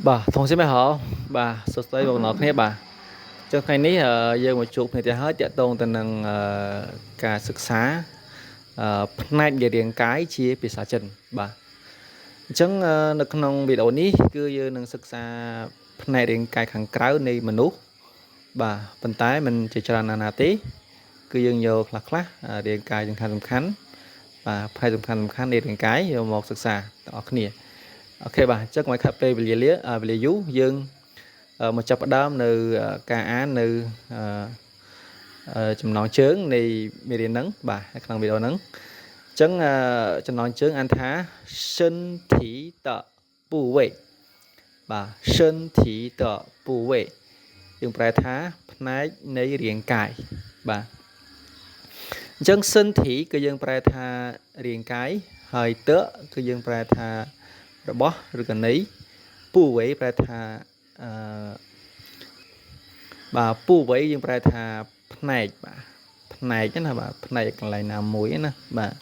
thong xin mày hả sốt tới một nọ kia cho cái ní giờ một chụp này thì hết chạy tông tình năng cảศึกษาផ្នែកនៃរាងកាយជាភាសាចិនបាទអញ្ចឹងនៅក្នុងវីដេអូនេះគឺយើងនឹងសិក្សាផ្នែករាងកាយខាងក្រៅនៃមនុស្សបាទប៉ុន្តែមិនជាច្រើនណាទេគឺយើងយកខ្លះរាងកាយសំខាន់បាទផ្នែកសំខាន់នៃរាងកាយយកមកសិក្សាទាំងអស់គ្នាអូខេបាទអញ្ចឹងកុំឲ្យខាត់ពេលវេលាយូរយើងមកចាប់ផ្ដើមនៅការអាននៅចំណងជើងនៃមេរៀនហ្នឹងបាទក្នុងវីដេអូហ្នឹងអញ្ចឹងចំណងជើងអានថា身体的部位បាទ身体的部位យើងប្រែថាផ្នែកនៃរាងកាយបាទអញ្ចឹង身体គឺយើងប្រែថារាងកាយហើយតគឺយើងប្រែថារបស់ឬក៏នៃពូវ័យប្រែថាពូវ័យយើងប្រែថាផ្នែកបាទផ្នែកណាបាទផ្នែកកន្លែងណាមួយណាបាទ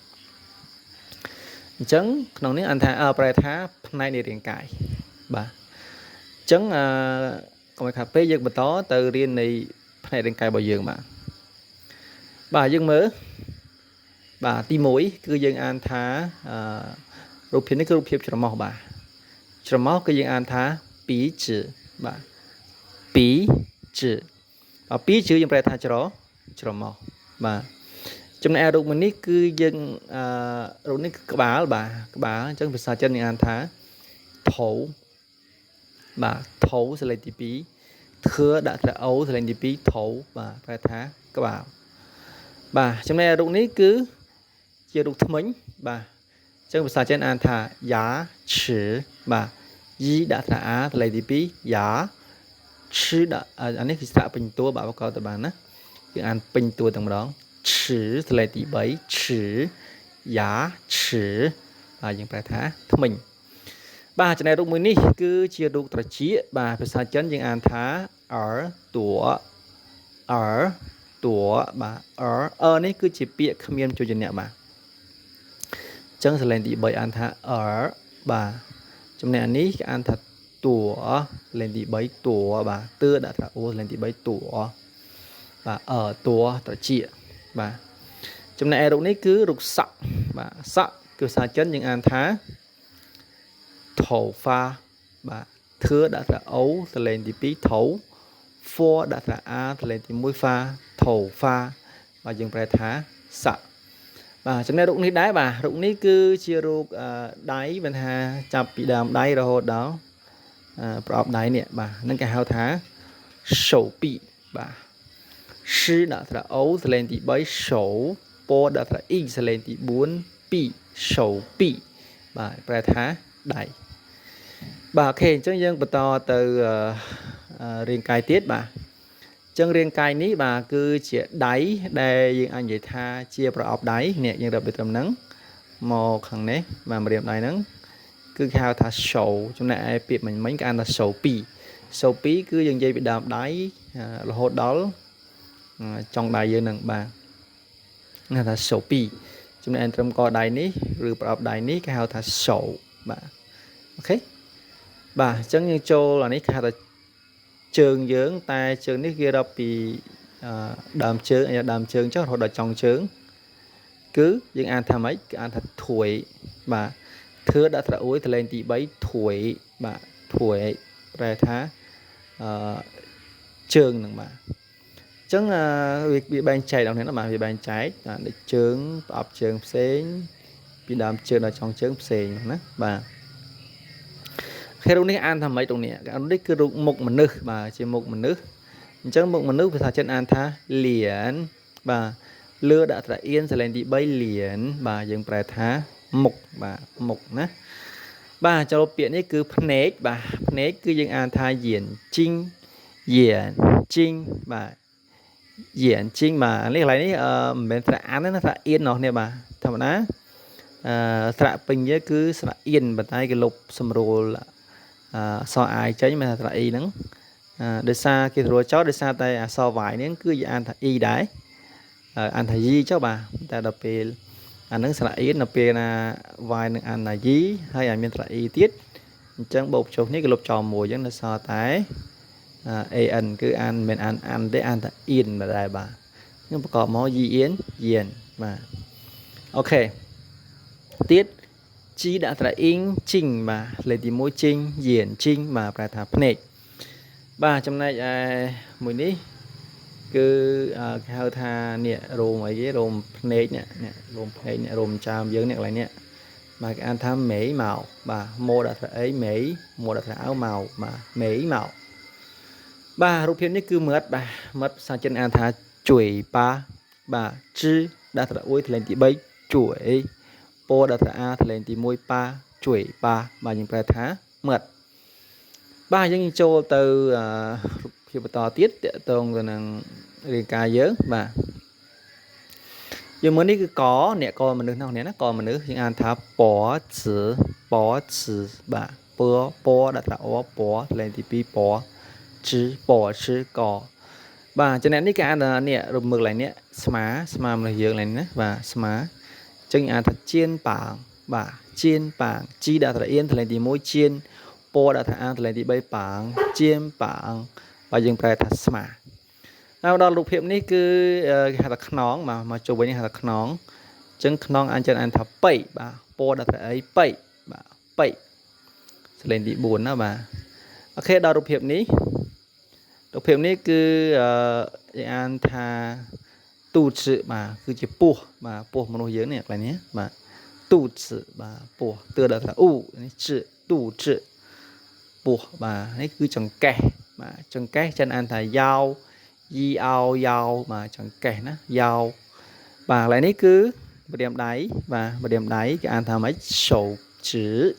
អញ្ចឹងក្នុងនេះអានថាប្រែថាផ្នែកនៃរាងកាយបាទអញ្ចឹងកុំឲ្យខាតពេកយើងបន្តទៅរៀននៃផ្នែករាងកាយរបស់យើងបាទយើងមើលបាទទី1គឺយើងអានថារូបភាពនេះគឺរូបភាពច្រមុះបាទច្រមុះគឺយើងអានថាពីជឺបាទពីជឺពីជឺយើងប្រែថាច្រមុះបាទចំណែករូបមួយនេះគឺយើងរូបនេះគឺក្បាលបាទក្បាលអញ្ចឹងភាសាចិនយើងអានថាថោបាទថោសលេខទី2ធឿដាក់ត្រអូសលេខទី2ថោបាទប្រែថាក្បាលបាទចំណែករូបនេះគឺជារូបធ្មេញបាទអញ្ចឹងភាសាចិនអានថាយ៉ាឈឺបាទយីដាក់ត្រអាសលេខទី2យ៉ាឈឺដាក់អានេះគឺស្រៈពេញតួបាទបកទៅបានណាយើងអានពេញតួតែម្ដងឈឺសលេខទី3ឈឺយ៉ាឈឺបាទយើងប្រែថាធ្មេញបាទចំណែករូបមួយនេះគឺជារូបត្រចៀកបាទភាសាចិនយើងអានថាតួបាទនេះគឺជាពាក្យគ្មានព្យញ្ជនៈបាទអញ្ចឹងសលេងទី3អានថាបាទចំណែកនេះគេអានថាតួលេខទី3តួបាទទឿដាក់ថាអូលេខទី3តួបាទតួត្រចៀកបាទចំណែករូបនេះគឺរូបសក់បាទសក់គឺភាសាចិនយើងអានថាថោហ្វាបាទធឿដាក់ថាអូសលេងទី2ថោហ្វដាក់ថាអាសលេងទី1ហ្វាថោហ្វាបាទយើងប្រែថាសក់បាទចំណែករូបនេះដែរបាទរូបនេះគឺជារូបដៃមិនថាចាប់ពីដើមដៃរហូតដល់ប្រអប់ដៃនេះបាទហ្នឹងគេហៅថា手臂បាទឈឺដាក់ថាអូសលេងទី3手ពដាក់ថាអ៊ីសលេងទី4ពី手臂បាទប្រែថាដៃបាទអូខេអញ្ចឹងយើងបន្តទៅរាងកាយទៀតបាទអញ្ចឹងរាងកាយនេះបាទគឺជាដៃដែលយើងអាចនិយាយថាជាប្រអប់ដៃនេះយើងរាប់ទៅត្រឹមហ្នឹងមកខាងនេះបាទម្រាមដៃហ្នឹងគឺគេហៅថាឈោចំណែកឯពាក្យមិញគេអានថាឈោពីគឺយើងនិយាយពីដើមដៃរហូតដល់ចុងដៃយើងហ្នឹងបាទគេហៅថាឈោពីចំណែកត្រឹមកដៃនេះឬប្រអប់ដៃនេះគេហៅថាឈោបាទអូខេបាទអញ្ចឹងយើងចូលអានេះគេហៅថាជើងយើងតែជើងនេះគេរាប់ពីដើមជើងចុះរហូតដល់ចុងជើងគឺយើងអានថាម៉េចគឺអានថាធួយបាទធឿដាក់ត្រអួយតលេងទី3ធួយបាទធួយប្រែថាជើងហ្នឹងបាទអញ្ចឹងវាបែងចែកដល់នេះណាបាទវាបែងចែកដូចជើងប្រអប់ជើងផ្សេងពីដើមជើងដល់ចុងជើងផ្សេងណាបាទរូបនេះអានថាម៉េចរូបនេះគឺរូបមុខមនុស្សបាទជាមុខមនុស្សអញ្ចឹងមុខមនុស្សភាសាចិនអានថាលៀនបាទលឺដាក់ត្រអៀនសលេងទី3លៀនបាទយើងប្រែថាមុខបាទមុខណាបាទចូលពាក្យនេះគឺភ្នែកបាទភ្នែកគឺយើងអានថាយៀនជីងបាទយៀនជីងបាទនេះកន្លែងនេះមិនមែនស្រៈអានទេណាស្រៈអៀននោះនេះបាទធម្មតាស្រៈពេញគឺ ស្រៈអៀនប៉ុន្តែគេលុបសម្រួលសអាយចេញមិនថាស្រៈអ៊ីហ្នឹងដោយសារគេស្រួលចោលដោយសារតែអក្សរវាយនេះគឺយើងអានថាអ៊ីដែរអានថាយីចុះបាទតែដល់ពេលអាហ្នឹងស្រៈអ៊ីនដល់ពេលណាវាយនឹងអានថាយីហើយឲ្យមានស្រៈអ៊ីទៀត chẳng bột chốt ní cái lục tròn mùi chẳng là so tái an cứ ăn mình ăn để ăn ta in mà đại bà nhưng mà có món gì yến diền mà ok tiết chi đã là in chinh mà lấy thì môi chinh diền chinh mà phải thả phê ba trong này mùi ní cứ hơi tha nè rùm mấy cái rùm phê nè rùm chàm dưỡng nè lại nè mà cái anh tham mỹ màu bà mua đặt ấy mỹ mua đặt áo màu mà mỹ màu ba rụp hiện ní cứ mất sang chân anh tha chuỗi ba bà chứ đặt là ôi thì lên tí bay chuỗi po đặt là thì lên tí môi ba chuỗi ba mà những bài thá mật ba những châu từ khi mà to tiết tông rồi nàng riêng ca dớn mà giờ mới đi cứ có nè coi mình được nào nè nó coi mình được những anh thả bỏ chữ bà bỏ đặt là bỏ lên thì bị bỏ chữ cỏ bà cho nên cái anh nè rồi mực lại nè smá là dường lại nè và smá chân anh thật chiên bảng bà chiên bảng chi đặt là yên thì lên thì môi chiên bỏ đặt là thì lên thì bay bảng chiên bảng và dừng phải thật smá nào đó lục hiệp ní cứ hạt thật nón mà chụp với những hạt thật nón chân nón anh chân anh thập bảy bà po đặt ấy bảy bà bảy lên đi buồn đó bà ok đó lục hiệp ní cứ anh tha tu chữ mà cứ chỉ mà mà nó dưới này là nhé mà tu chữ mà từ đó là chữ tu chữ mà ấy cứ chẳng kẻ mà chẳng kẻ chân anh thà dao dao mà chẳng kẻ nó dao và lại ní cứ một điểm đáy cái anh thà mấy sổ chữ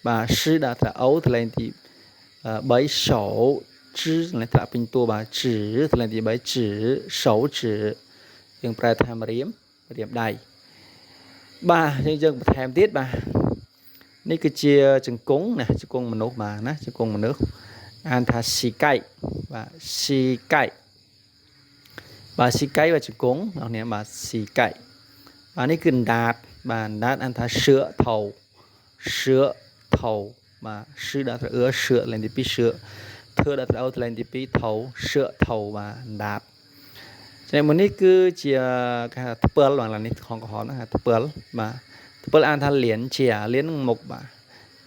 và sư đã là ấu thì lên thì bảy sổ chữ là thà pin tua bà chữ thì lên thì bảy chữ sổ chữ nhưng phải tham điểm đáy ba dân tham tiết bà ní cứ chia chừng cúng nè chừng cúng mình nước mà nó chừng cúng mình nước anh thà xì cay và chừng cúng nó nè mà xì cay và ní cứ đạt anh thà sữa thầu mà sữa đạt là sữa lên thì pi sữa thưa đạt là lên thì pi thầu sữa thầu và đạt cho nên mình ní cứ chia cái thập bờ là ní không có họ nó thập bờ mà thập bờ anh thà liền chia liền một mà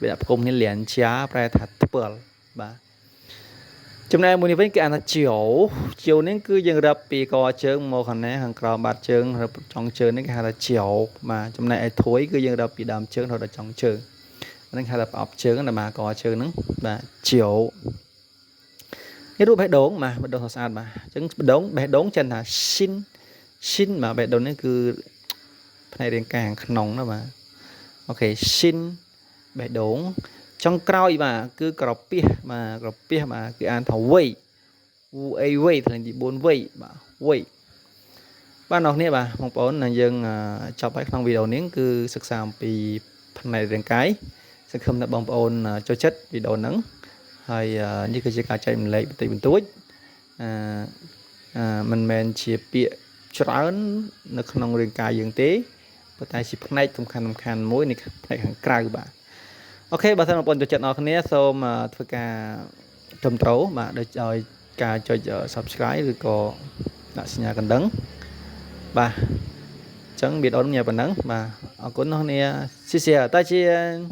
bây giờ cùng nên liền chia phải thập bờ mà trong này mình với cái anh chiều nên cứ dừng đập bị co chân một hàng này hàng cò bát chân rồi trong chân nên cái là chiều mà trong này thối cứ dừng đập bị đầm chân rồi là trong chân nên hay là ập chân là mà co chân nữa và chiều cáiรูป đốn mà bắt đầu thọ sát mà chân đốn chân là xin mà bẻ đốn này cứ này đến càng nóng đó mà ok xin bẻ đốn trong cõi mà cứ cọp pia mà cứ ăn thầu vây thì là gì bốn vây mà vây ban đầu này bà mong muốn là dân cho bài trong video này cứศึกษาពីphần này đến cái sẽ không là bong ôn cho chất video nắng hay như cái chuyện cả chạy mình lấy từ bên túi mình chia bịa cho nó không riêng cái dương tế và tại chỉ phần này không khăn mỗi này hàng cài bạn ok bà thân một tuần cho trận nó này sau mà thôi cả trầm trấu mà để cho cả cho subscribe rồi có đã xin nhà cần đấng bà chẳng biết đón nhà cần đấng mà ở cuốn nó này xì xì tay chiên